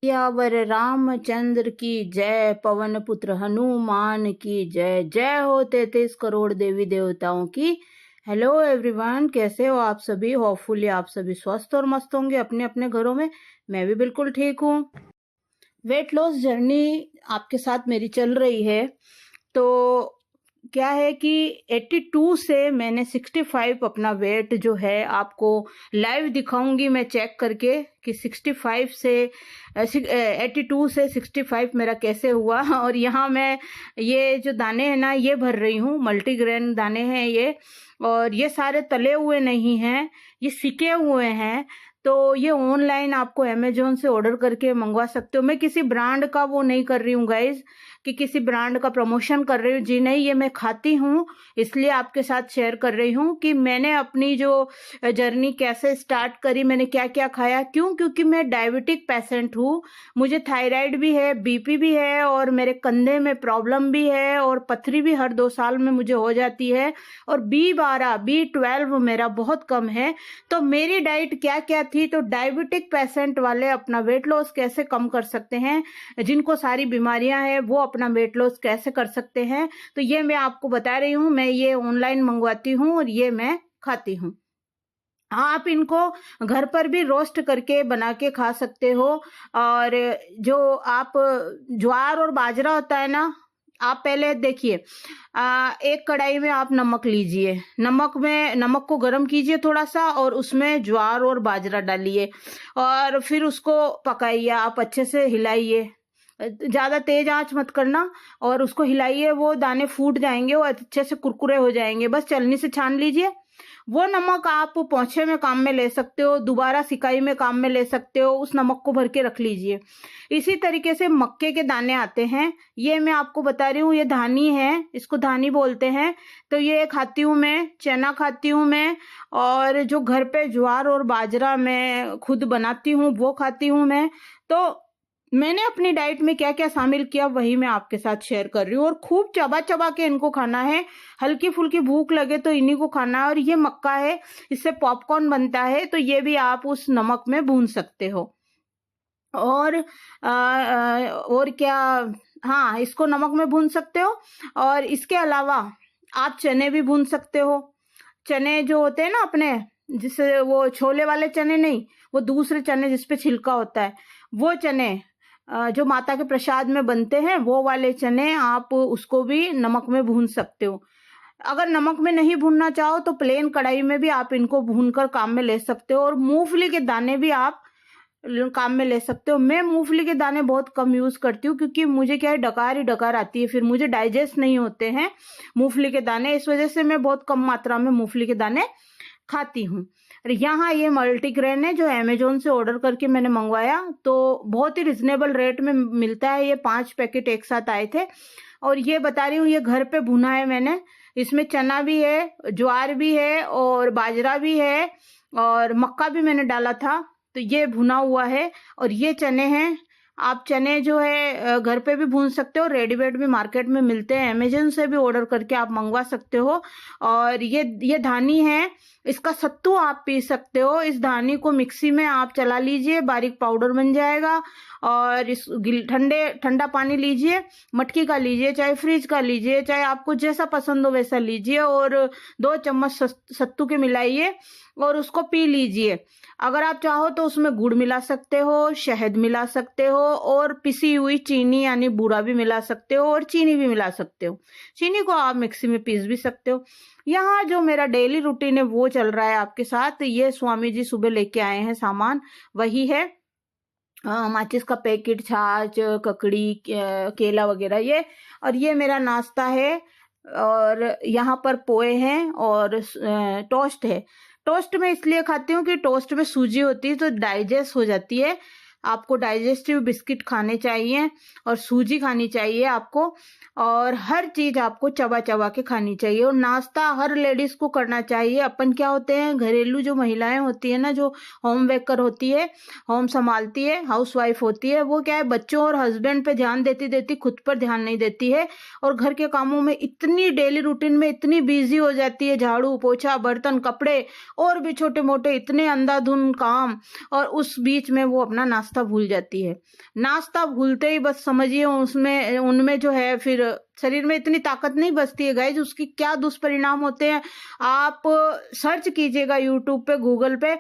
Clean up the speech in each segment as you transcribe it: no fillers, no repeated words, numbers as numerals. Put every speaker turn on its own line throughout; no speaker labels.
सियावर रामचंद्र की जय, पवन पुत्र हनुमान की जय। जय हो 33 करोड़ देवी देवताओं की। हेलो एवरीवन, कैसे हो आप सभी? होपफुली आप सभी स्वस्थ और मस्त होंगे अपने अपने घरों में। मैं भी बिल्कुल ठीक हूँ। वेट लॉस जर्नी आपके साथ मेरी चल रही है। तो क्या है कि 82 से मैंने 65 अपना वेट जो है आपको लाइव दिखाऊंगी मैं चेक करके कि 65 से 82 से 65 मेरा कैसे हुआ। और यहाँ मैं ये जो दाने हैं ना ये भर रही हूँ, मल्टीग्रेन दाने हैं ये, और ये सारे तले हुए नहीं हैं, ये सिके हुए हैं। तो ये ऑनलाइन आपको अमेजोन से ऑर्डर करके मंगवा सकते हो। मैं किसी ब्रांड का वो नहीं कर रही हूँ गाइज कि किसी ब्रांड का प्रमोशन कर रही हूँ, जी नहीं, ये मैं खाती हूँ इसलिए आपके साथ शेयर कर रही हूँ कि मैंने अपनी जो जर्नी कैसे स्टार्ट करी, मैंने क्या क्या खाया। क्यों? क्योंकि मैं डायबिटिक पेशेंट हूँ, मुझे थायराइड भी है, बीपी भी है, और मेरे कंधे में प्रॉब्लम भी है, और पथरी भी हर 2 साल में मुझे हो जाती है, और B12 B12 मेरा बहुत कम है। तो मेरी डाइट क्या क्या थी? तो डायबिटिक पेशेंट वाले अपना वेट लॉस कैसे कम कर सकते हैं, जिनको सारी बीमारियां हैं वो अपना वेट लॉस कैसे कर सकते हैं, तो ये मैं आपको बता रही हूँ। मैं ये ऑनलाइन मंगवाती हूँ और ये मैं खाती हूँ। आप इनको घर पर भी रोस्ट करके बना के खा सकते हो। और जो आप ज्वार और बाजरा होता है ना, आप पहले देखिए, एक कढ़ाई में आप नमक लीजिए, नमक को गर्म कीजिए थोड़ा सा, और उसमें ज्वार और बाजरा डालिए, और फिर उसको पकाइए, आप अच्छे से हिलाइए, ज्यादा तेज आंच मत करना, और उसको हिलाइए। वो दाने फूट जाएंगे, वो अच्छे से कुरकुरे हो जाएंगे, बस छलनी से छान लीजिए। वो नमक आप पोंछे में काम में ले सकते हो, दोबारा सिकाई में काम में ले सकते हो, उस नमक को भर के रख लीजिए। इसी तरीके से मक्के के दाने आते हैं, ये मैं आपको बता रही हूँ, ये धानी है, इसको धानी बोलते हैं। तो ये खाती हूँ मैं, चना खाती हूँ मैं, और जो घर पे ज्वार और बाजरा मैं खुद बनाती हूँ वो खाती हूँ मैं। तो मैंने अपनी डाइट में क्या क्या शामिल किया वही मैं आपके साथ शेयर कर रही हूँ। और खूब चबा चबा के इनको खाना है, हल्की फुल्की भूख लगे तो इन्हीं को खाना है। और ये मक्का है, इससे पॉपकॉर्न बनता है, तो ये भी आप उस नमक में भून सकते हो। और और क्या, हाँ, इसको नमक में भून सकते हो। और इसके अलावा आप चने भी भून सकते हो। चने जो होते हैं ना अपने, जिससे वो छोले वाले चने नहीं, वो दूसरे चने जिसपे छिलका होता है, वो चने जो माता के प्रसाद में बनते हैं, वो वाले चने आप उसको भी नमक में भून सकते हो। अगर नमक में नहीं भूनना चाहो तो प्लेन कढ़ाई में भी आप इनको भूनकर काम में ले सकते हो। और मूंगफली के दाने भी आप काम में ले सकते हो। मैं मूंगफली के दाने बहुत कम यूज करती हूँ, क्योंकि मुझे क्या है, डकार ही डकार आती है, फिर मुझे डाइजेस्ट नहीं होते हैं मूंगफली के दाने, इस वजह से मैं बहुत कम मात्रा में मूंगफली के दाने खाती हूँ। यहाँ ये मल्टीग्रेन है जो अमेजोन से ऑर्डर करके मैंने मंगवाया, तो बहुत ही रिजनेबल रेट में मिलता है। ये 5 पैकेट एक साथ आए थे, और ये बता रही हूँ ये घर पे भुना है मैंने। इसमें चना भी है, ज्वार भी है, और बाजरा भी है, और मक्का भी मैंने डाला था, तो ये भुना हुआ है। और ये चने हैं, आप चने जो है घर पे भी भून सकते हो, रेडीमेड भी मार्केट में मिलते हैं, अमेजन से भी ऑर्डर करके आप मंगवा सकते हो। और ये धानी है, इसका सत्तू आप पी सकते हो। इस धानी को मिक्सी में आप चला लीजिए, बारीक पाउडर बन जाएगा। और इस ठंडा पानी लीजिए, मटकी का लीजिए, चाहे फ्रिज का लीजिए, चाहे आपको जैसा पसंद हो वैसा लीजिए, और 2 चम्मच सत्तू के मिलाइए और उसको पी लीजिए। अगर आप चाहो तो उसमें गुड़ मिला सकते हो, शहद मिला सकते हो, और पिसी हुई चीनी यानी बूरा भी मिला सकते हो, और चीनी भी मिला सकते हो। चीनी को आप मिक्सी में पीस भी सकते हो। यहाँ जो मेरा डेली रूटीन है वो चल रहा है आपके साथ। ये स्वामी जी सुबह लेके आए हैं सामान, वही है, माचिस का पैकेट, छाछ, ककड़ी, केला वगैरह ये। और ये मेरा नाश्ता है, और यहाँ पर पोहे हैं, और टोस्ट है। टोस्ट में इसलिए खाती हूँ कि टोस्ट में सूजी होती है तो डाइजेस्ट हो जाती है। आपको डाइजेस्टिव बिस्किट खाने चाहिए, और सूजी खानी चाहिए आपको, और हर चीज आपको चबा चबा के खानी चाहिए। और नाश्ता हर लेडीज को करना चाहिए। अपन क्या होते हैं, घरेलू जो महिलाएं होती है ना, जो होम मेकर होती है, होम संभालती है, हाउस वाइफ होती है, वो क्या है, बच्चों और हस्बैंड पे ध्यान देती देती खुद पर ध्यान नहीं देती है, और घर के कामों में इतनी डेली रूटीन में इतनी बिजी हो जाती है, झाड़ू पोछा बर्तन कपड़े और भी छोटे मोटे इतने अंधाधुंध काम, और उस बीच में वो अपना नाश्ता नाश्ता भूल जाती है। नाश्ता भूलते ही बस समझिए उनमें जो है फिर शरीर में इतनी ताकत नहीं बचती है गाइज। उसकी क्या दुष्परिणाम होते हैं आप सर्च कीजिएगा यूट्यूब पे, गूगल पे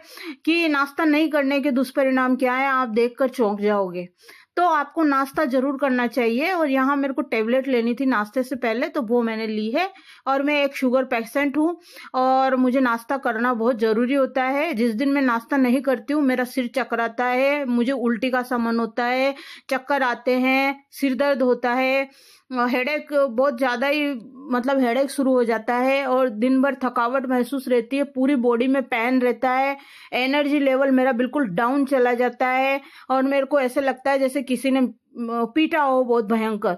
कि नाश्ता नहीं करने के दुष्परिणाम क्या है, आप देखकर चौंक जाओगे। तो आपको नाश्ता जरूर करना चाहिए। और यहाँ मेरे को टेबलेट लेनी थी नाश्ते से पहले, तो वो मैंने ली है। और मैं एक शुगर पेशेंट हूँ और मुझे नाश्ता करना बहुत ज़रूरी होता है। जिस दिन मैं नाश्ता नहीं करती हूँ मेरा सिर चकराता है, मुझे उल्टी का सा मन होता है, चक्कर आते हैं, सिर दर्द होता है, हेडेक बहुत ज़्यादा ही मतलब हेडेक शुरू हो जाता है और दिन भर थकावट महसूस रहती है, पूरी बॉडी में पेन रहता है, एनर्जी लेवल मेरा बिल्कुल डाउन चला जाता है और मेरे को ऐसे लगता है जैसे किसी ने पीटा हो बहुत भयंकर।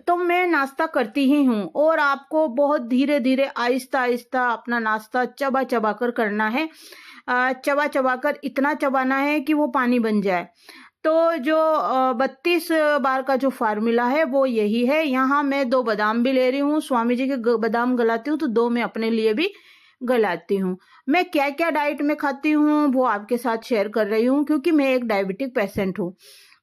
तो मैं नाश्ता करती ही हूँ और आपको बहुत धीरे धीरे आहिस्ता आहिस्ता अपना नाश्ता चबा चबा कर करना है। चबा चबा कर इतना चबाना है कि वो पानी बन जाए। तो जो 32 बार का जो फार्मूला है वो यही है। यहाँ मैं 2 बादाम भी ले रही हूँ, स्वामी जी के बादाम गलाती हूँ तो 2 मैं अपने लिए भी गलाती हूँ। मैं क्या क्या डाइट में खाती हूँ वो आपके साथ शेयर कर रही हूँ क्योंकि मैं एक डायबिटिक पेशेंट हूँ।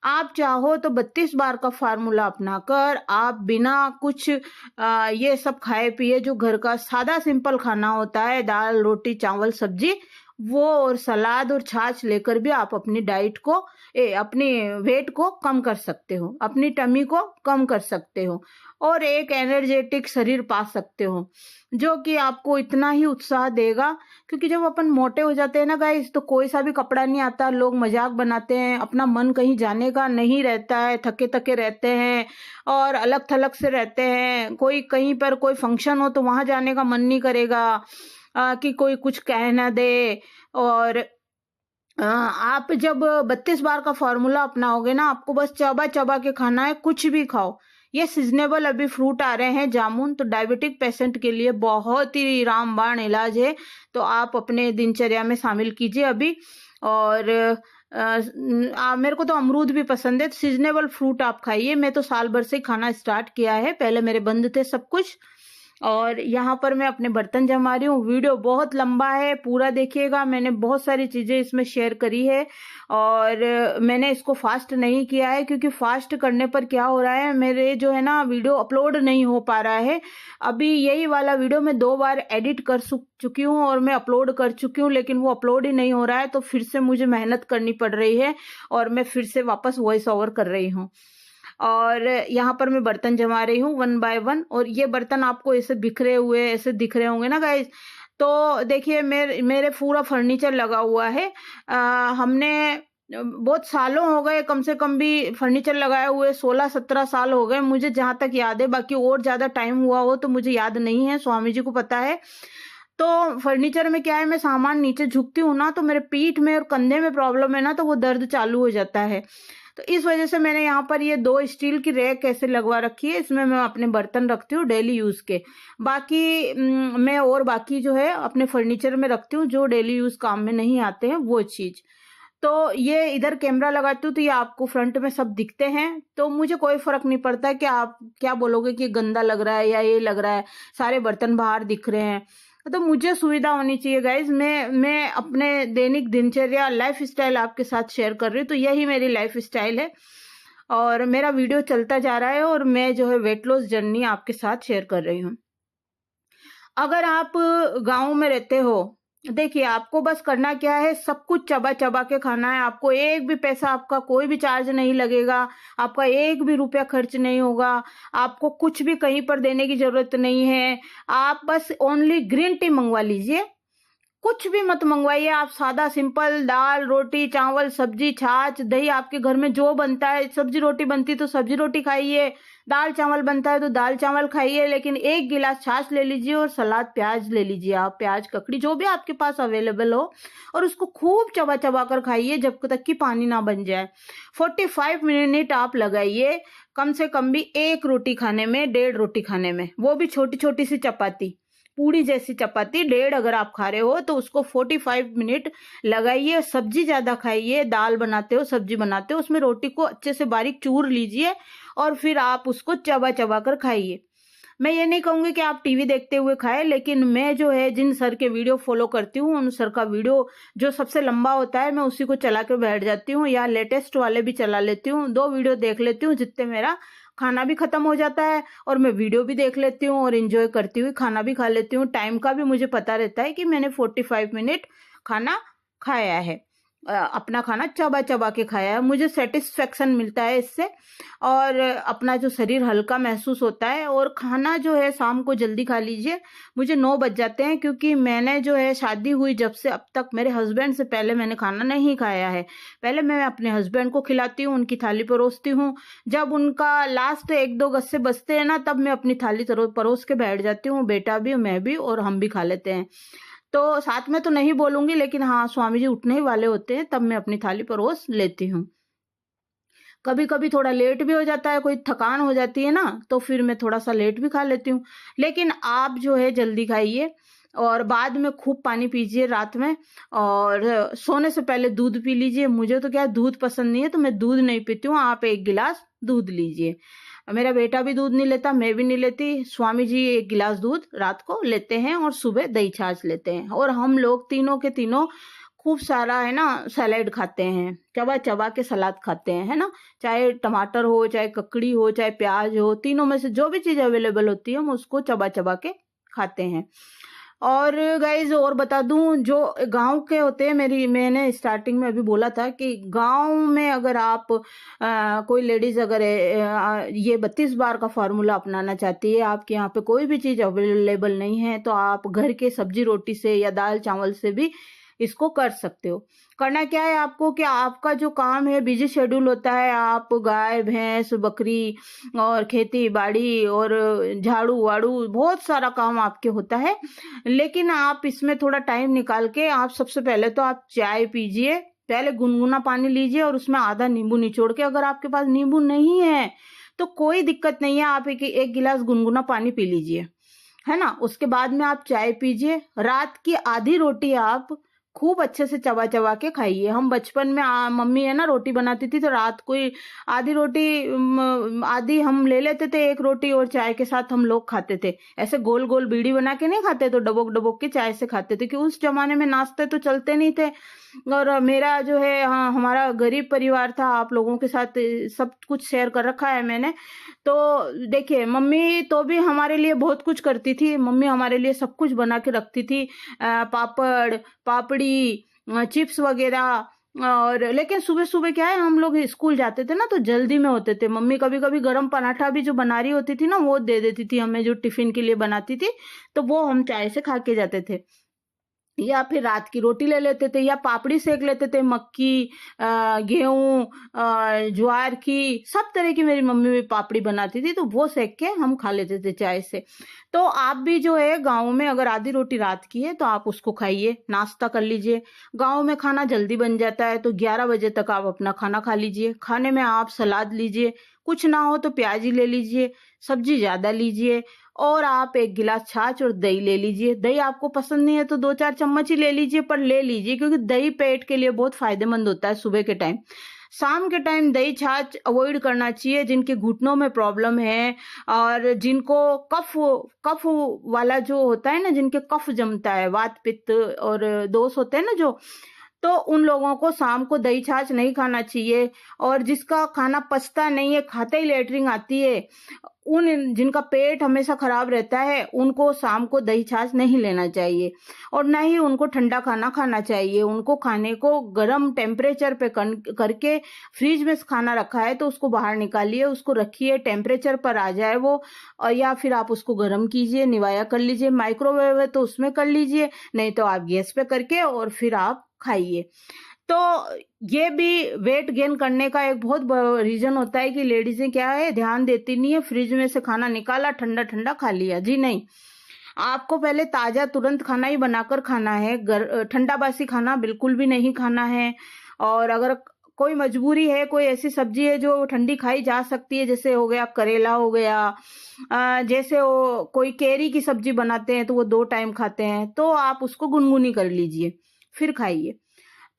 आप चाहो तो 32 बार का फार्मूला अपनाकर आप बिना कुछ ये सब खाए पिए जो घर का सादा सिंपल खाना होता है, दाल रोटी चावल सब्जी, वो और सलाद और छाछ लेकर भी आप अपनी डाइट को अपनी वेट को कम कर सकते हो, अपनी टमी को कम कर सकते हो और एक एनर्जेटिक शरीर पा सकते हो जो कि आपको इतना ही उत्साह देगा। क्योंकि जब अपन मोटे हो जाते हैं ना गाइस तो कोई सा भी कपड़ा नहीं आता, लोग मजाक बनाते हैं, अपना मन कहीं जाने का नहीं रहता है, थके थके रहते हैं और अलग थलग से रहते हैं। कोई कहीं पर कोई फंक्शन हो तो वहां जाने का मन नहीं करेगा कि कोई कुछ कह ना दे। और आप जब 32 बार का फॉर्मूला अपनाओगे ना, आपको बस चबा चबा के खाना है, कुछ भी खाओ। ये सीजनेबल अभी फ्रूट आ रहे हैं जामुन, तो डायबिटिक पेशेंट के लिए बहुत ही रामबाण इलाज है, तो आप अपने दिनचर्या में शामिल कीजिए अभी। और मेरे को तो अमरूद भी पसंद है, तो सीजनेबल फ्रूट आप खाइए। मैं तो साल भर से ही खाना स्टार्ट किया है, पहले मेरे बंद थे सब कुछ। और यहाँ पर मैं अपने बर्तन जमा रही हूँ। वीडियो बहुत लंबा है, पूरा देखिएगा, मैंने बहुत सारी चीजें इसमें शेयर करी है। और मैंने इसको फास्ट नहीं किया है क्योंकि फास्ट करने पर क्या हो रहा है, मेरे जो है ना वीडियो अपलोड नहीं हो पा रहा है। अभी यही वाला वीडियो मैं 2 बार एडिट कर चुकी हूँ और मैं अपलोड कर चुकी हूँ, लेकिन वो अपलोड ही नहीं हो रहा है, तो फिर से मुझे मेहनत करनी पड़ रही है और मैं फिर से वापस वॉइस ओवर कर रही हूँ। और यहाँ पर मैं बर्तन जमा रही हूँ 1 बाय 1। और ये बर्तन आपको ऐसे बिखरे हुए ऐसे दिख रहे होंगे ना गाइस। तो देखिए मेरे पूरा फर्नीचर लगा हुआ है। हमने बहुत सालों हो गए, कम से कम भी फर्नीचर लगाए हुए 16-17 साल हो गए मुझे जहां तक याद है। बाकी और ज्यादा टाइम हुआ हो तो मुझे याद नहीं है, स्वामी जी को पता है। तो फर्नीचर में क्या है, मैं सामान नीचे झुकती हूँ ना तो मेरे पीठ में और कंधे में प्रॉब्लम है ना, तो वो दर्द चालू हो जाता है। तो इस वजह से मैंने यहाँ पर ये 2 स्टील की रैक ऐसे लगवा रखी है, इसमें मैं अपने बर्तन रखती हूँ डेली यूज के। बाकी मैं और बाकी जो है अपने फर्नीचर में रखती हूँ जो डेली यूज काम में नहीं आते हैं वो चीज। तो ये इधर कैमरा लगाती हूँ तो ये आपको फ्रंट में सब दिखते हैं, तो मुझे कोई फर्क नहीं पड़ता कि आप क्या बोलोगे कि गंदा लग रहा है या ये लग रहा है, सारे बर्तन बाहर दिख रहे हैं। तो मुझे सुविधा होनी चाहिए गाइज। मैं अपने दैनिक दिनचर्या लाइफ स्टाइल आपके साथ शेयर कर रही हूँ, तो यही मेरी लाइफ स्टाइल है और मेरा वीडियो चलता जा रहा है और मैं जो है वेट लॉस जर्नी आपके साथ शेयर कर रही हूँ। अगर आप गांव में रहते हो, देखिए आपको बस करना क्या है, सब कुछ चबा चबा के खाना है। आपको एक भी पैसा, आपका कोई भी चार्ज नहीं लगेगा, आपका एक भी रुपया खर्च नहीं होगा, आपको कुछ भी कहीं पर देने की जरूरत नहीं है। आप बस ओनली ग्रीन टी मंगवा लीजिए, कुछ भी मत मंगवाइए। आप सादा सिंपल दाल रोटी चावल सब्जी छाछ दही, आपके घर में जो बनता है, सब्जी रोटी बनती तो सब्जी रोटी खाइए, दाल चावल बनता है तो दाल चावल खाइए, लेकिन 1 गिलास छाछ ले लीजिए और सलाद प्याज ले लीजिए, आप प्याज ककड़ी जो भी आपके पास अवेलेबल हो, और उसको खूब चबा चबा कर खाइए जब तक कि पानी ना बन जाए। 45 मिनट आप लगाइए, कम से कम भी 1 रोटी खाने में 1.5 रोटी खाने में, वो भी छोटी छोटी सी चपाती, पूड़ी जैसी चपाती 1.5 अगर आप खा रहे हो तो उसको 45 मिनट लगाइए। सब्जी ज्यादा खाइए, दाल बनाते हो सब्जी बनाते हो, उसमें रोटी को अच्छे से बारीक चूर लीजिए और फिर आप उसको चबा चबा कर खाइए। मैं ये नहीं कहूँगी कि आप टीवी देखते हुए खाएं, लेकिन मैं जो है जिन सर के वीडियो फॉलो करती हूँ उन सर का वीडियो जो सबसे लंबा होता है मैं उसी को चला के बैठ जाती हूँ, या लेटेस्ट वाले भी चला लेती हूँ। 2 वीडियो देख लेती हूँ, जितने मेरा खाना भी खत्म हो जाता है और मैं वीडियो भी देख लेती हूँ और एंजॉय करती हुई खाना भी खा लेती हूँ। टाइम का भी मुझे पता रहता है कि मैंने 45 मिनट खाना खाया है, अपना खाना चबा चबा के खाया है। मुझे सेटिस्फेक्शन मिलता है इससे और अपना जो शरीर हल्का महसूस होता है। और खाना जो है शाम को जल्दी खा लीजिए। मुझे 9 बज जाते हैं, क्योंकि मैंने जो है शादी हुई जब से अब तक मेरे हस्बैंड से पहले मैंने खाना नहीं खाया है। पहले मैं अपने हस्बैंड को खिलाती हूँ, उनकी थाली परोसती हूँ। जब उनका लास्ट 1-2 गस्से बचते हैं ना, तब मैं अपनी थाली परोस के बैठ जाती हूँ, बेटा भी मैं भी और हम भी खा लेते हैं। तो साथ में तो नहीं बोलूंगी, लेकिन हाँ स्वामी जी उठने ही वाले होते हैं तब मैं अपनी थाली परोस लेती हूँ। कभी कभी थोड़ा लेट भी हो जाता है, कोई थकान हो जाती है ना, तो फिर मैं थोड़ा सा लेट भी खा लेती हूँ। लेकिन आप जो है जल्दी खाइए और बाद में खूब पानी पीजिए रात में, और सोने से पहले दूध पी लीजिए। मुझे तो क्या दूध पसंद नहीं है तो मैं दूध नहीं पीती हूँ। आप 1 गिलास दूध लीजिए। मेरा बेटा भी दूध नहीं लेता, मैं भी नहीं लेती। स्वामी जी 1 गिलास दूध रात को लेते हैं और सुबह दही छाछ लेते हैं। और हम लोग तीनों के तीनों खूब सारा है ना सैलेड खाते हैं, चबा चबा के सलाद खाते हैं, है ना। चाहे टमाटर हो, चाहे ककड़ी हो, चाहे प्याज हो, तीनों में से जो भी चीज अवेलेबल होती है हम उसको चबा चबा के खाते हैं। और गाइज और बता दूं, जो गांव के होते हैं, मैंने स्टार्टिंग में अभी बोला था कि गांव में अगर आप कोई लेडीज अगर ये 32 बार का फार्मूला अपनाना चाहती है, आपके यहाँ पे कोई भी चीज अवेलेबल नहीं है, तो आप घर के सब्जी रोटी से या दाल चावल से भी इसको कर सकते हो। करना क्या है आपको कि आपका जो काम है बिजी शेड्यूल होता है, आप गाय भैंस बकरी और खेती बाड़ी और झाड़ू वाड़ू बहुत सारा काम आपके होता है। लेकिन आप इसमें थोड़ा टाइम निकाल के आप सबसे पहले तो आप चाय पीजिए। पहले गुनगुना पानी लीजिए और उसमें आधा नींबू निचोड़ के, अगर आपके पास नींबू नहीं है तो कोई दिक्कत नहीं है, आप एक गिलास गुनगुना पानी पी लीजिए, है ना। उसके बाद में आप चाय पीजिए। रात की आधी रोटी आप खूब अच्छे से चबा चबा के खाइए। हम बचपन में मम्मी है ना रोटी बनाती थी तो रात को ही आधी रोटी आधी हम ले लेते थे, 1 रोटी और चाय के साथ हम लोग खाते थे। ऐसे गोल गोल बीड़ी बना के नहीं खाते, तो डबोक डबोक के चाय से खाते थे, कि उस जमाने में नाश्ते तो चलते नहीं थे। और मेरा जो है, हाँ हमारा गरीब परिवार था, आप लोगों के साथ सब कुछ शेयर कर रखा है मैंने। तो देखिए मम्मी तो भी हमारे लिए बहुत कुछ करती थी। मम्मी हमारे लिए सब कुछ बना के रखती थी, पापड़ पापड़ी चिप्स वगैरह। और लेकिन सुबह सुबह क्या है, हम लोग स्कूल जाते थे ना तो जल्दी में होते थे। मम्मी कभी कभी गरम पराठा भी जो बना रही होती थी ना वो दे देती थी हमें, जो टिफिन के लिए बनाती थी, तो वो हम चाय से खा के जाते थे। या फिर रात की रोटी ले लेते थे या पापड़ी सेक लेते थे, मक्की गेहूं ज्वार की, सब तरह की मेरी मम्मी भी पापड़ी बनाती थी, तो वो सेक के हम खा लेते थे चाय से। तो आप भी जो है गांव में अगर आधी रोटी रात की है तो आप उसको खाइए, नाश्ता कर लीजिए। गांव में खाना जल्दी बन जाता है, तो 11 बजे तक आप अपना खाना खा लीजिए। खाने में आप सलाद लीजिए, कुछ ना हो तो प्याज ही ले लीजिए, सब्जी ज्यादा लीजिए, और आप 1 गिलास छाछ और दही ले लीजिए। दही आपको पसंद नहीं है तो 2-4 चम्मच ही ले लीजिए, पर ले लीजिए, क्योंकि दही पेट के लिए बहुत फायदेमंद होता है सुबह के टाइम। शाम के टाइम दही छाछ अवॉइड करना चाहिए जिनके घुटनों में प्रॉब्लम है, और जिनको कफ कफ वाला जो होता है ना, जिनके कफ जमता है, वात पित्त और दोष होते हैं ना जो, तो उन लोगों को शाम को दही छाछ नहीं खाना चाहिए। और जिसका खाना पचता नहीं है, खाते ही लेटरिन आती है, उन जिनका पेट हमेशा खराब रहता है, उनको शाम को दही छाछ नहीं लेना चाहिए। और न ही उनको ठंडा खाना खाना चाहिए। उनको खाने को गर्म टेम्परेचर पे करके, फ्रिज में खाना रखा है तो उसको बाहर निकालिए, उसको रखिए, टेम्परेचर पर आ जाए वो, और या फिर आप उसको गर्म कीजिए, निवाया कर लीजिए। माइक्रोवेव है तो उसमें कर लीजिए, नहीं तो आप गैस पे करके और फिर आप खाइए। तो ये भी वेट गेन करने का एक बहुत बड़ा रीजन होता है कि लेडीजें क्या है, ध्यान देती नहीं है, फ्रिज में से खाना निकाला, ठंडा ठंडा खा लिया। जी नहीं, आपको पहले ताजा तुरंत खाना ही बनाकर खाना है। ठंडा बासी खाना बिल्कुल भी नहीं खाना है। और अगर कोई मजबूरी है, कोई ऐसी सब्जी है जो ठंडी खाई जा सकती है, जैसे हो गया करेला हो गया, जैसे वो कोई केरी की सब्जी बनाते हैं तो वो 2 टाइम खाते हैं, तो आप उसको गुनगुनी कर लीजिए फिर खाइए।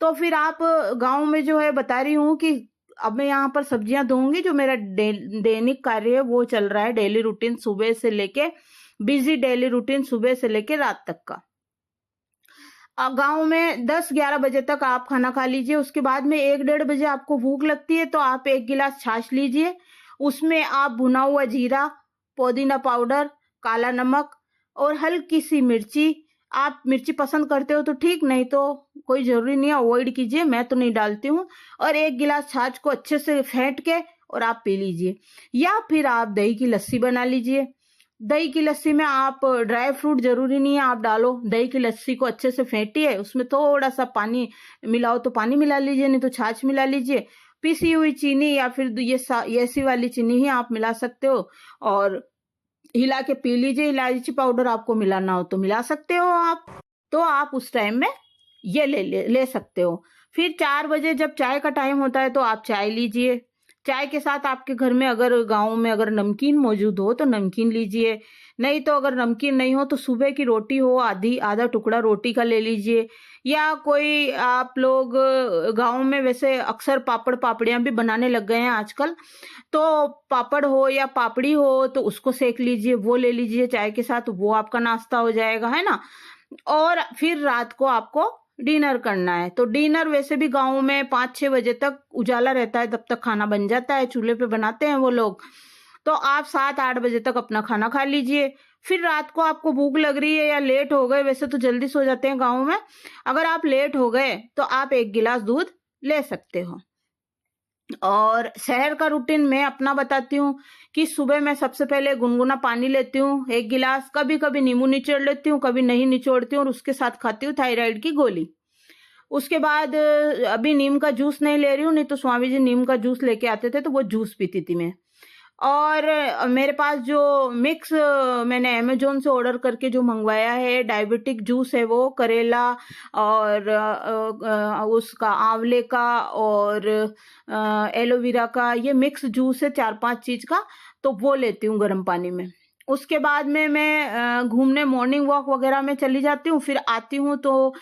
तो फिर आप गांव में जो है बता रही हूँ कि अब मैं यहाँ पर सब्जियां दूंगी। जो मेरा दैनिक कार्य है वो चल रहा है, डेली रूटीन सुबह से लेके, बिजी डेली रूटीन सुबह से लेके रात तक का। गांव में 10-11 बजे तक आप खाना खा लीजिए। उसके बाद में 1-1:30 बजे आपको भूख लगती है तो आप 1 गिलास छाछ लीजिए। उसमें आप भुना हुआ जीरा, पुदीना पाउडर, काला नमक और हल्की सी मिर्ची, आप मिर्ची पसंद करते हो तो ठीक, नहीं तो कोई जरूरी नहीं है, अवॉइड कीजिए, मैं तो नहीं डालती हूँ। और 1 गिलास छाछ को अच्छे से फेंट के और आप पी लीजिए। या फिर आप दही की लस्सी बना लीजिए। दही की लस्सी में आप ड्राई फ्रूट जरूरी नहीं है आप डालो। दही की लस्सी को अच्छे से फेंटिए, उसमें थोड़ा सा पानी मिलाओ तो पानी मिला लीजिए, नहीं तो छाछ मिला लीजिए। पिसी हुई चीनी या फिर ये ऐसी वाली चीनी ही आप मिला सकते हो और हिला के पी लीजिए। इलायची पाउडर आपको मिलाना हो तो मिला सकते हो आप, तो आप उस टाइम में ये ले सकते हो। फिर 4 बजे जब चाय का टाइम होता है तो आप चाय लीजिए। चाय के साथ आपके घर में अगर गांव में अगर नमकीन मौजूद हो तो नमकीन लीजिए, नहीं तो अगर नमकीन नहीं हो तो सुबह की रोटी हो, आधा टुकड़ा रोटी का ले लीजिए। या कोई आप लोग गांव में वैसे अक्सर पापड़ पापड़ियां भी बनाने लग गए हैं आजकल, तो पापड़ हो या पापड़ी हो तो उसको सेक लीजिए, वो ले लीजिए चाय के साथ, वो आपका नाश्ता हो जाएगा, है ना। और फिर रात को आपको डिनर करना है तो डिनर वैसे भी गाँव में 5-6 बजे तक उजाला रहता है, तब तक खाना बन जाता है, चूल्हे पे बनाते हैं वो लोग। तो आप 7-8 बजे तक अपना खाना खा लीजिए। फिर रात को आपको भूख लग रही है या लेट हो गए, वैसे तो जल्दी सो जाते हैं गाँव में, अगर आप लेट हो गए तो आप 1 गिलास दूध ले सकते हो। और शहर का रूटीन मैं अपना बताती हूँ कि सुबह मैं सबसे पहले गुनगुना पानी लेती हूँ 1 गिलास, कभी कभी नींबू निचोड़ लेती हूँ, कभी नहीं निचोड़ती हूँ, और उसके साथ खाती हूँ थायराइड की गोली। उसके बाद अभी नीम का जूस नहीं ले रही हूँ, नहीं तो स्वामी जी नीम का जूस लेके आते थे तो वो जूस पीती थी मैं। और मेरे पास जो मिक्स मैंने अमेजोन से ऑर्डर करके जो मंगवाया है डायबिटिक जूस है, वो करेला और उसका आंवले का और एलोवेरा का, ये मिक्स जूस है 4-5 चीज का, तो वो लेती हूँ गर्म पानी में। उसके बाद में मैं घूमने मॉर्निंग वॉक वगैरह में चली जाती हूँ, फिर आती हूँ तो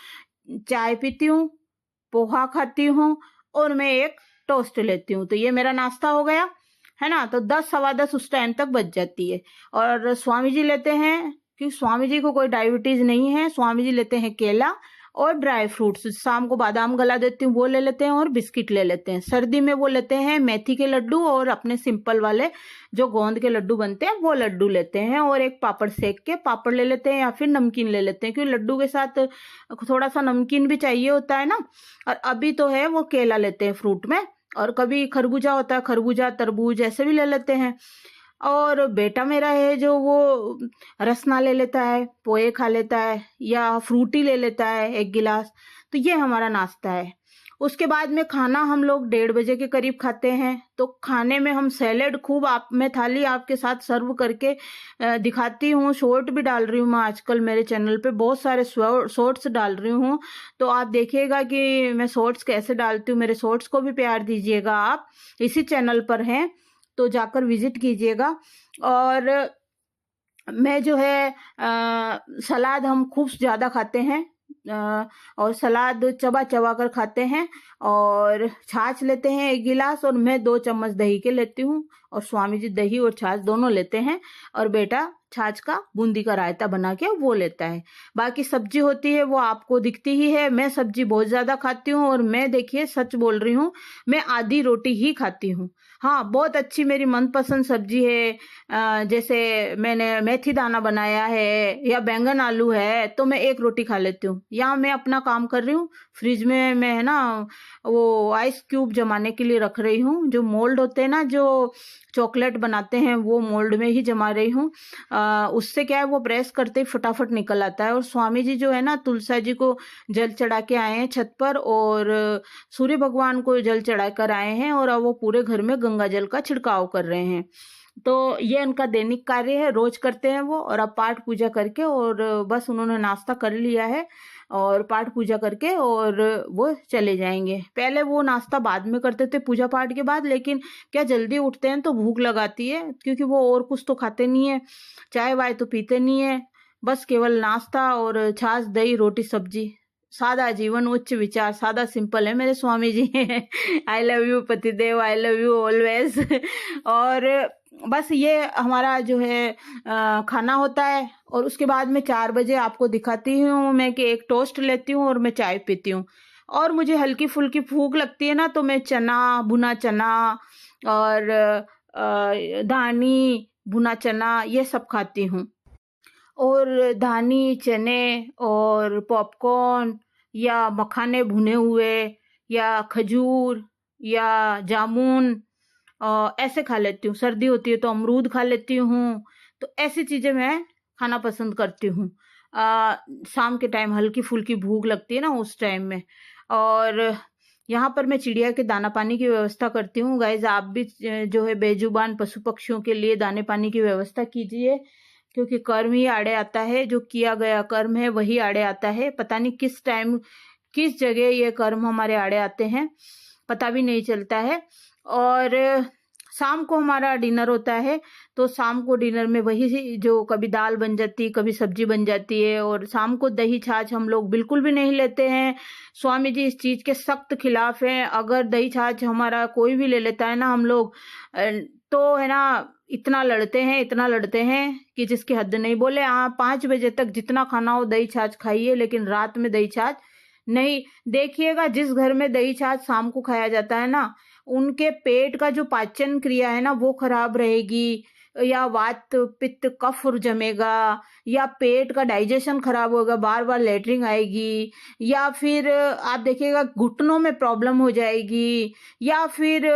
चाय पीती हूँ, पोहा खाती हूँ और मैं एक टोस्ट लेती हूँ। तो ये मेरा नाश्ता हो गया, है ना। तो 10-10:15 उस टाइम तक बच जाती है। और स्वामी जी लेते हैं, क्योंकि स्वामी जी को कोई डायबिटीज नहीं है, स्वामी जी लेते हैं केला और ड्राई फ्रूट्स। शाम को बादाम गला देती हूँ वो ले लेते हैं और बिस्किट ले लेते हैं। सर्दी में वो लेते हैं मेथी के लड्डू और अपने सिंपल वाले जो गोंद के लड्डू बनते हैं वो लड्डू लेते हैं, और एक पापड़ सेक के पापड़ ले लेते हैं या फिर नमकीन ले लेते हैं, क्योंकि लड्डू के साथ थोड़ा सा नमकीन भी चाहिए होता है ना। और अभी तो है वो केला लेते हैं फ्रूट में, और कभी खरबूजा होता है, खरबूजा तरबूज ऐसे भी ले लेते हैं। और बेटा मेरा है जो वो रसना ले लेता है, पोहे खा लेता है या फ्रूटी ले लेता है 1 गिलास। तो ये हमारा नाश्ता है। उसके बाद में खाना हम लोग 1:30 बजे के करीब खाते हैं। तो खाने में हम सैलेड खूब, आप मैं थाली आपके साथ सर्व करके दिखाती हूँ, शॉर्ट भी डाल रही हूँ मैं आजकल मेरे चैनल पे, बहुत सारे शॉर्ट्स डाल रही हूँ, तो आप देखिएगा कि मैं शॉर्ट्स कैसे डालती हूँ। मेरे शॉर्ट्स को भी प्यार दीजिएगा, आप इसी चैनल पर हैं तो जाकर विजिट कीजिएगा। और मैं जो है सलाद हम खूब ज्यादा खाते हैं, और सलाद चबा चबा कर खाते हैं। और छाछ लेते हैं 1 गिलास, और मैं 2 चम्मच दही के लेती हूँ, और स्वामी जी दही और छाछ दोनों लेते हैं, और बेटा छाछ का बूंदी का रायता बना के वो लेता है। बाकी सब्जी होती है वो आपको दिखती ही है, मैं सब्जी बहुत ज्यादा खाती हूँ, और मैं देखिए सच बोल रही हूँ, मैं आधी रोटी ही खाती हूँ। हाँ, बहुत अच्छी मेरी मनपसंद सब्जी है, जैसे मैंने मेथी दाना बनाया है या बैंगन आलू है तो मैं 1 रोटी खा लेती हूँ। या मैं अपना काम कर रही हूँ, फ्रिज में मैं है ना वो आइस क्यूब जमाने के लिए रख रही हूँ, जो मोल्ड होते हैं ना जो चॉकलेट बनाते हैं वो मोल्ड में ही जमा रही हूँ। उससे क्या है वो प्रेस करते ही फटाफट निकल आता है। और स्वामी जी जो है ना तुलसा जी को जल चढ़ा के आए हैं छत पर, और सूर्य भगवान को जल चढ़ा कर आए हैं, और अब वो पूरे घर में गंगा जल का छिड़काव कर रहे हैं। तो ये उनका दैनिक कार्य है, रोज करते हैं वो। और अब पाठ पूजा करके और बस उन्होंने नाश्ता कर लिया है और पाठ पूजा करके और वो चले जाएंगे। पहले वो नाश्ता बाद में करते थे पूजा पाठ के बाद, लेकिन क्या जल्दी उठते हैं तो भूख लगाती है, क्योंकि वो और कुछ तो खाते नहीं है, चाय वाय तो पीते नहीं है, बस केवल नाश्ता और छाछ दही रोटी सब्जी सादा जीवन उच्च विचार, सादा सिंपल है मेरे Swami ji. I love you पतिदेव, आई लव यू ऑलवेज। और बस ये हमारा जो है खाना होता है, और उसके बाद में 4 बजे आपको दिखाती हूँ मैं कि एक टोस्ट लेती हूँ और मैं चाय पीती हूँ। और मुझे हल्की फुल्की भूख लगती है ना, तो मैं चना, भुना चना और दानी, भुना चना ये सब खाती हूँ। और दानी, चने और पॉपकॉर्न या मखाने भुने हुए या खजूर या जामुन ऐसे खा लेती हूँ। सर्दी होती है तो अमरूद खा लेती हूँ। तो ऐसी चीज़ें मैं खाना पसंद करती हूँ। शाम के टाइम हल्की फुल्की भूख लगती है ना, उस टाइम में। और यहाँ पर मैं चिड़िया के दाना पानी की व्यवस्था करती हूँ। गाइज, आप भी जो है बेजुबान पशु पक्षियों के लिए दाने पानी की व्यवस्था कीजिए, क्योंकि कर्म ही आड़े आता है। जो किया गया कर्म है वही आड़े आता है। पता नहीं किस टाइम किस जगह ये कर्म हमारे आड़े आते हैं, पता भी नहीं चलता है। और शाम को हमारा डिनर होता है, तो शाम को डिनर में वही जो कभी दाल बन जाती है, कभी सब्जी बन जाती है। और शाम को दही छाछ हम लोग बिल्कुल भी नहीं लेते हैं। स्वामी जी इस चीज के सख्त खिलाफ हैं। अगर दही छाछ हमारा कोई भी ले लेता है ना, हम लोग तो है ना इतना लड़ते हैं कि जिसकी हद नहीं। बोले 5 बजे तक जितना खाना हो दही छाछ खाइए, लेकिन रात में दही छाछ नहीं। देखिएगा, जिस घर में दही छाछ शाम को खाया जाता है ना, उनके पेट का जो पाचन क्रिया है ना वो खराब रहेगी, या वात पित्त कफ जमेगा, या पेट का डाइजेशन खराब होगा, बार बार लेटरिन आएगी, या फिर आप देखिएगा घुटनों में प्रॉब्लम हो जाएगी, या फिर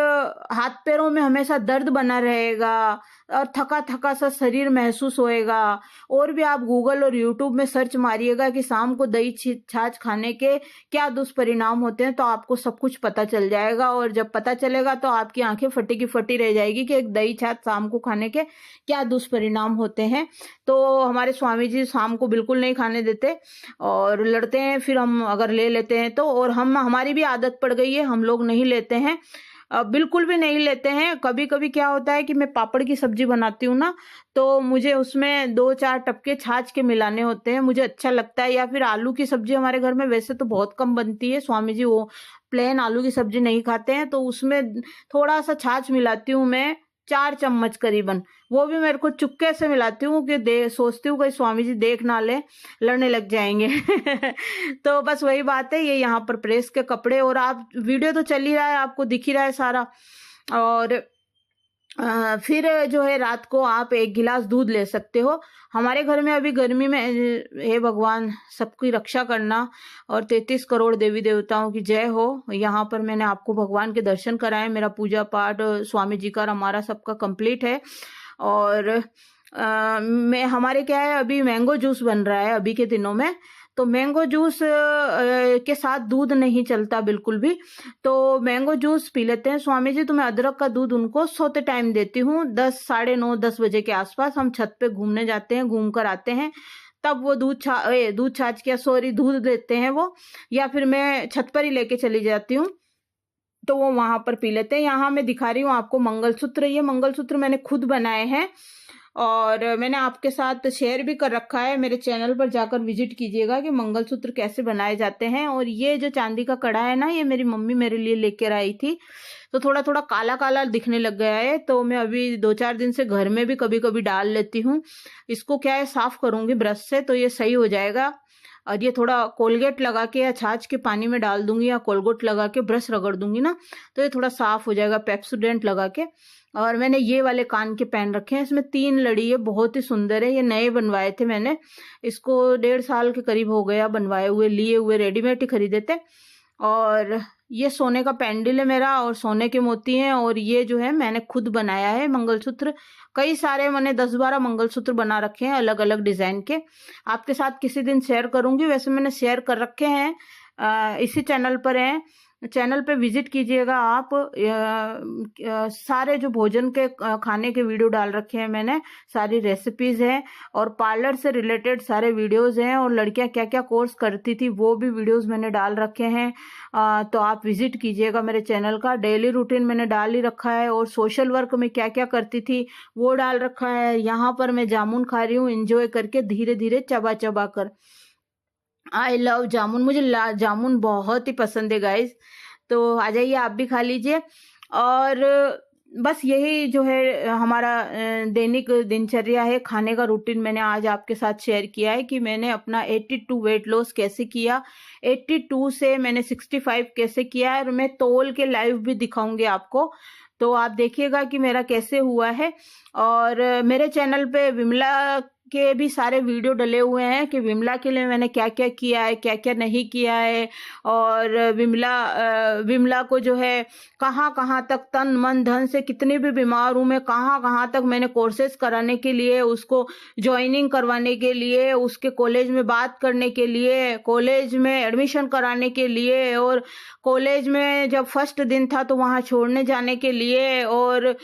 हाथ पैरों में हमेशा दर्द बना रहेगा और थका थका सा शरीर महसूस होएगा। और भी आप गूगल और यूट्यूब में सर्च मारिएगा कि शाम को दही छाछ खाने के क्या दुष्परिणाम होते हैं, तो आपको सब कुछ पता चल जाएगा। और जब पता चलेगा तो आपकी आंखें फटी की फटी रह जाएगी कि एक दही छाछ शाम को खाने के क्या दुष्परिणाम होते हैं। तो हमारे स्वामी जी शाम को बिल्कुल नहीं खाने देते और लड़ते हैं। फिर हम अगर ले लेते हैं तो, और हमारी भी आदत पड़ गई है, हम लोग नहीं लेते हैं, बिल्कुल भी नहीं लेते हैं। कभी कभी क्या होता है कि मैं पापड़ की सब्जी बनाती हूँ ना, तो मुझे उसमें 2-4 टपके छाछ के मिलाने होते हैं, मुझे अच्छा लगता है। या फिर आलू की सब्जी हमारे घर में वैसे तो बहुत कम बनती है, स्वामी जी वो प्लेन आलू की सब्जी नहीं खाते हैं, तो उसमें थोड़ा सा छाछ मिलाती हूँ मैं, 4 चम्मच करीबन। वो भी मेरे को चुपके से मिलाती हूँ कि सोचती हूँ कि स्वामी जी देख ना ले, लड़ने लग जाएंगे। तो बस वही बात है। ये यहाँ पर प्रेस के कपड़े, और आप वीडियो तो चल ही रहा है, आपको दिख ही रहा है सारा। और फिर जो है रात को आप 1 गिलास दूध ले सकते हो। हमारे घर में अभी गर्मी में, हे भगवान सबकी रक्षा करना, और 33 करोड़ देवी देवताओं की जय हो। यहाँ पर मैंने आपको भगवान के दर्शन कराए, मेरा पूजा पाठ स्वामी जी का हमारा सबका कंप्लीट है। और मैं हमारे क्या है, अभी मैंगो जूस बन रहा है अभी के दिनों में, तो मैंगो जूस के साथ दूध नहीं चलता बिल्कुल भी, तो मैंगो जूस पी लेते हैं स्वामी जी। तो मैं अदरक का दूध उनको सोते टाइम देती हूँ, 10, साढ़े 9, 10 बजे के आसपास। हम छत पे घूमने जाते हैं, घूम कर आते हैं, तब वो दूध छाछ क्या सॉरी दूध देते हैं वो, या फिर मैं छत पर ही लेके चली जाती हूँ, तो वो वहां पर पी लेते हैं। यहाँ मैं दिखा रही हूँ आपको मंगलसूत्र। ये मंगलसूत्र मैंने खुद बनाए हैं, और मैंने आपके साथ शेयर भी कर रखा है। मेरे चैनल पर जाकर विजिट कीजिएगा कि मंगलसूत्र कैसे बनाए जाते हैं। और ये जो चांदी का कड़ा है ना, ये मेरी मम्मी मेरे लिए लेकर आई थी, तो थोड़ा थोड़ा काला काला दिखने लग गया है, तो मैं अभी 2-4 दिन से घर में भी कभी कभी डाल लेती हूँ। इसको क्या है, साफ करूंगी ब्रश से, तो ये सही हो जाएगा। और ये थोड़ा कोलगेट लगा के या छाछ के पानी में डाल दूंगी, या कोलगेट लगा के ब्रश रगड़ दूंगी ना, तो ये थोड़ा साफ हो जाएगा पेप्सोडेंट लगा के। और मैंने ये वाले कान के पहन रखे हैं, इसमें 3 लड़ी है, बहुत ही सुंदर है। ये नए बनवाए थे मैंने, इसको 1.5 साल के करीब हो गया बनवाए हुए, लिए हुए, रेडीमेड ही खरीदे थे। और ये सोने का पेंडल है मेरा, और सोने के मोती हैं। और ये जो है मैंने खुद बनाया है मंगलसूत्र। कई सारे मैंने 10-12 मंगलसूत्र बना रखे हैं अलग अलग डिजाइन के, आपके साथ किसी दिन शेयर करूंगी। वैसे मैंने शेयर कर रखे हैं, इसी चैनल पर हैं, चैनल पे विजिट कीजिएगा आप। सारे जो भोजन के खाने के वीडियो डाल रखे हैं मैंने, सारी रेसिपीज हैं, और पार्लर से रिलेटेड सारे वीडियोस हैं, और लड़कियां क्या क्या कोर्स करती थी वो भी वीडियोस मैंने डाल रखे हैं। तो आप विजिट कीजिएगा मेरे चैनल का। डेली रूटीन मैंने डाल ही रखा है, और सोशल वर्क में क्या क्या करती थी वो डाल रखा है। यहाँ पर मैं जामुन खा रही हूँ एंजॉय करके, धीरे धीरे चबा चबा कर। आई लव जामुन, मुझे जामुन बहुत ही पसंद है गाइस। तो आ जाइए आप भी खा लीजिए। और बस यही जो है हमारा दैनिक दिनचर्या है, खाने का रूटीन मैंने आज आपके साथ शेयर किया है कि मैंने अपना 82 वेट लॉस कैसे किया, 82 से मैंने 65 कैसे किया है, और मैं तौल के लाइव भी दिखाऊंगी आपको। तो आप देखिएगा कि मेरा कैसे हुआ है। और मेरे चैनल पे विमला के भी सारे वीडियो डले हुए हैं कि विमला के लिए मैंने क्या क्या किया है, क्या क्या नहीं किया है। और विमला को जो है कहाँ कहाँ तक तन मन धन से, कितनी भी बीमार हूँ मैं, कहाँ कहाँ तक मैंने कोर्सेज कराने के लिए, उसको ज्वाइनिंग करवाने के लिए, उसके कॉलेज में बात करने के लिए, कॉलेज में एडमिशन कराने के लिए, और कॉलेज में जब फर्स्ट दिन था तो वहाँ छोड़ने जाने के लिए, और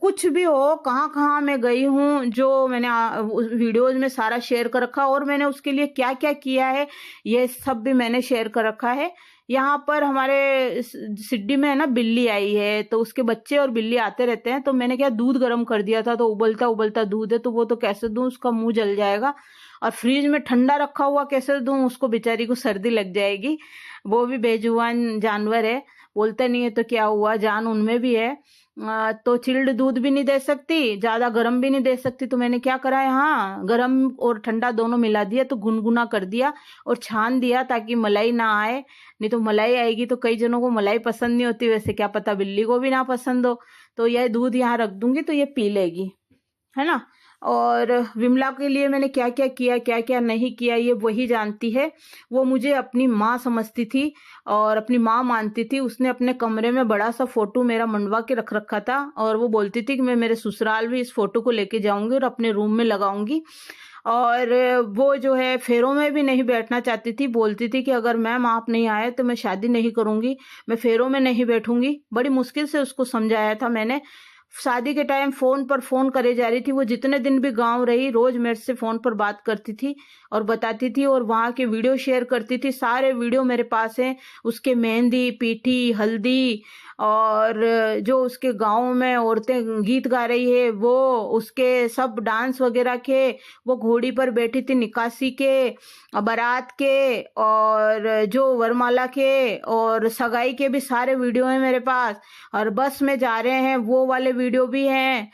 कुछ भी हो, कहाँ कहाँ मैं गई हूँ, जो मैंने उस वीडियोज में सारा शेयर कर रखा, और मैंने उसके लिए क्या क्या किया है ये सब भी मैंने शेयर कर रखा है। यहाँ पर हमारे सिड्डी में है ना बिल्ली आई है, तो उसके बच्चे और बिल्ली आते रहते हैं। तो मैंने क्या दूध गर्म कर दिया था, तो उबलता उबलता दूध है, तो वो तो कैसे दूं, उसका मुंह जल जाएगा। और फ्रिज में ठंडा रखा हुआ कैसे दूं, उसको बेचारी को सर्दी लग जाएगी। वो भी बेजुबान जानवर है, बोलते नहीं है तो क्या हुआ, जान उनमें भी है। तो चिल्ड दूध भी नहीं दे सकती, ज्यादा गर्म भी नहीं दे सकती। तो मैंने क्या करा है, हाँ गर्म और ठंडा दोनों मिला दिया, तो गुनगुना कर दिया और छान दिया ताकि मलाई ना आए। नहीं तो मलाई आएगी तो कई जनों को मलाई पसंद नहीं होती, वैसे क्या पता बिल्ली को भी ना पसंद हो। तो यह दूध यहाँ रख दूंगी तो ये पी लेगी, है ना। और विमला के लिए मैंने क्या क्या किया, क्या क्या नहीं किया, ये वही जानती है। वो मुझे अपनी माँ समझती थी और अपनी माँ मानती थी। उसने अपने कमरे में बड़ा सा फोटो मेरा मंडवा के रख रखा था, और वो बोलती थी कि मैं मेरे ससुराल भी इस फोटो को लेके जाऊंगी और अपने रूम में लगाऊंगी। और वो जो है फेरों में भी नहीं बैठना चाहती थी, बोलती थी कि अगर मैम आप नहीं आए तो मैं शादी नहीं करूंगी, मैं फेरों में नहीं बैठूंगी। बड़ी मुश्किल से उसको समझाया था मैंने। शादी के टाइम फोन पर फोन करे जा रही थी, वो जितने दिन भी गांव रही रोज मेरे से फोन पर बात करती थी और बताती थी, और वहां के वीडियो शेयर करती थी। सारे वीडियो मेरे पास हैं, उसके मेहंदी, पीठी, हल्दी, और जो उसके गांव में औरतें गीत गा रही है वो, उसके सब डांस वगैरह के, वो घोड़ी पर बैठी थी निकासी के, बारात के, और जो वरमाला के और सगाई के भी सारे वीडियो हैं मेरे पास। और बस में जा रहे हैं वो वाले वीडियो भी हैं।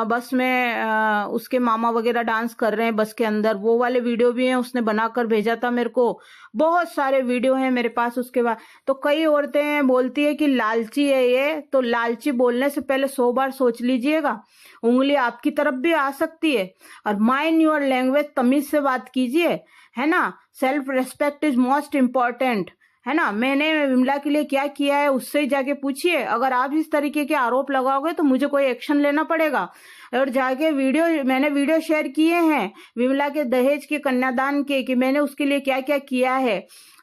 बस में उसके मामा वगैरह डांस कर रहे हैं बस के अंदर, वो वाले वीडियो भी हैं, उसने बनाकर भेजा था मेरे को। बहुत सारे वीडियो हैं मेरे पास। उसके बाद तो कई औरतें बोलती है कि लालची है ये, तो लालची बोलने से पहले 100 बार सोच लीजिएगा, उंगली आपकी तरफ भी आ सकती है। और माइंड योर लैंग्वेज, तमीज से बात कीजिए, है ना। Self respect is most important, है ना। मैंने विमला के लिए क्या किया है उससे ही जाके पूछिए। अगर आप इस तरीके के आरोप लगाओगे तो मुझे कोई एक्शन लेना पड़ेगा। और जाके मैंने वीडियो शेयर किए हैं विमला के दहेज के, कन्यादान के, कि मैंने उसके लिए क्या क्या किया है।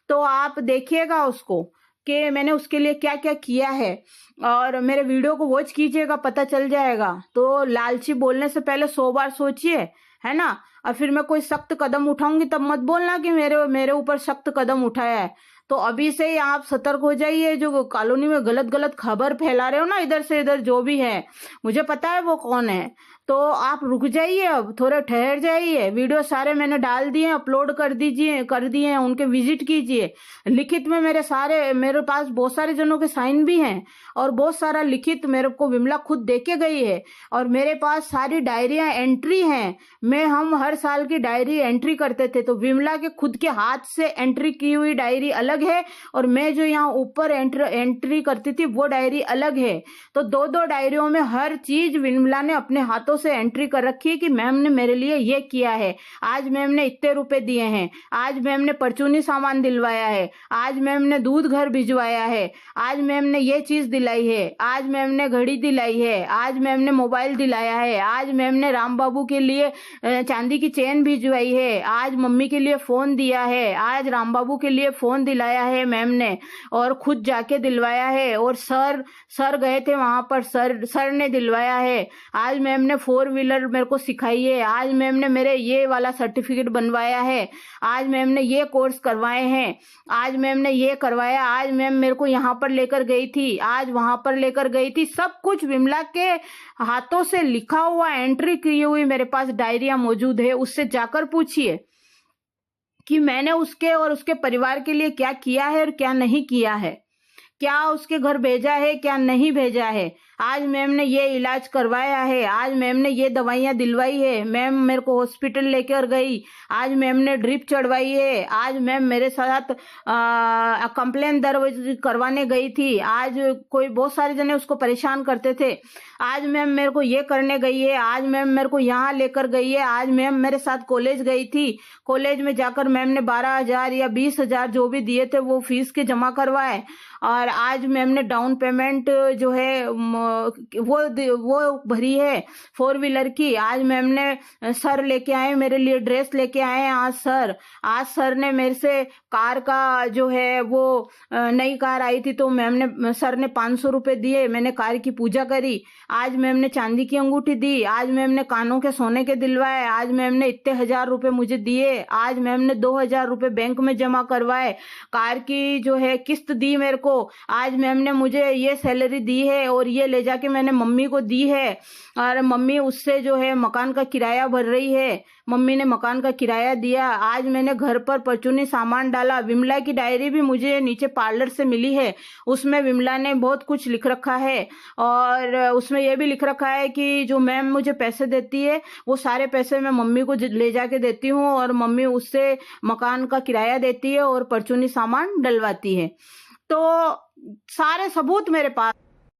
तो आप देखिएगा उसको कि मैंने उसके लिए क्या क्या किया है, और मेरे वीडियो को वॉच कीजिएगा, पता चल जाएगा। तो लालची बोलने से पहले 100 बार सोचिए, है ना। और फिर मैं कोई सख्त कदम उठाऊंगी तब मत बोलना कि मेरे ऊपर सख्त कदम उठाया है। तो अभी से ही आप सतर्क हो जाइए। जो कॉलोनी में गलत गलत खबर फैला रहे हो ना इधर से इधर, जो भी है, मुझे पता है वो कौन है। तो आप रुक जाइए, अब थोड़े ठहर जाइए। वीडियो सारे मैंने डाल दिए, अपलोड कर दिए हैं, उनके विजिट कीजिए। लिखित में मेरे पास बहुत सारे जनों के साइन भी हैं, और बहुत सारा लिखित मेरे को विमला खुद दे के गई है। और मेरे पास सारी डायरियां एंट्री हैं। हम हर साल की डायरी एंट्री करते थे, तो विमला के खुद के हाथ से एंट्री की हुई डायरी अलग है, और मैं जो यहाँ ऊपर एंट्री करती थी वो डायरी अलग है। तो दो दो डायरियों में हर चीज विमला ने अपने हाथों से एंट्री कर रखी है कि मैम ने मेरे लिए ये किया है, आज मैम ने इतने रुपए दिए हैं, आज मैम ने परचूनी सामान दिलवाया है, आज मैम ने दूध घर भिजवाया है, आज मैम ने ये चीज दिलाई है, आज मैम ने घड़ी दिलाई है, आज मैम ने मोबाइल दिलाया है, आज मैम ने राम बाबू के लिए चांदी की चेन भिजवाई है, आज मम्मी के लिए फोन दिया है, आज राम बाबू के लिए फोन दिलाया है मैम ने, और खुद जाके दिलवाया है। और सर गए थे वहां पर, सर ने दिलवाया है। आज मैम ने 4 व्हीलर मेरे को सिखाई है, आज मैम ने मेरे ये वाला सर्टिफिकेट बनवाया है, आज मैम ने ये कोर्स करवाए हैं, आज मैम ने ये करवाया, आज मैम मेरे को यहाँ पर लेकर गई थी, आज वहां पर लेकर गई थी। सब कुछ विमला के हाथों से लिखा हुआ, एंट्री की हुई मेरे पास डायरिया मौजूद है, उससे जाकर पूछिए। कि मैंने उसके और उसके परिवार के लिए क्या किया है और क्या नहीं किया है, क्या उसके घर भेजा है क्या नहीं भेजा है। आज मैम ने ये इलाज करवाया है, आज मैम ने ये दवाइयाँ दिलवाई है, मैम मेरे को हॉस्पिटल लेकर गई, आज मैम ने ड्रिप चढ़वाई है, आज मैम मेरे साथ कंप्लेन दर्ज करवाने गई थी, आज कोई बहुत सारे जने उसको परेशान करते थे, आज मैम मेरे को ये करने गई है, आज मैम मेरे को यहाँ लेकर गई है, आज मैम मेरे साथ कॉलेज गई थी, कॉलेज में जाकर मैम ने 12,000 या 20,000 जो भी दिए थे वो फीस के जमा करवाए, और आज मैम ने डाउन पेमेंट जो है वो भरी है 4 व्हीलर की। आज मैम ने सर लेके आए मेरे लिए ड्रेस लेके आए आज सर ने मेरे से कार का जो है वो नई कार आई थी तो मैम ने सर ने 500 रुपए दिए, मैंने कार की पूजा करी। आज मैम ने चांदी की अंगूठी दी, आज मैम ने कानों के सोने के दिलवाए, आज मैम ने इतने 1,000 रुपए मुझे दिए, आज मैम ने 2,000 रुपए बैंक में जमा करवाए, कार की जो है किस्त दी मेरे को, आज मैम ने मुझे ये सैलरी दी है और ये ले जाके मैंने मम्मी को दी है, और मम्मी उससे जो है मकान का किराया भर रही है, मम्मी ने मकान का किराया दिया। आज मैंने घर पर परचूनी सामान डाला। विमला की डायरी भी मुझे नीचे पार्लर से मिली है, उसमें विमला ने बहुत कुछ लिख रखा है, और उसमें यह भी लिख रखा है कि जो मैम मुझे पैसे देती है वो सारे पैसे मैं मम्मी को ले जाके देती हूँ, और मम्मी उससे मकान का किराया देती है और परचूनी सामान डलवाती है। तो सारे सबूत मेरे पास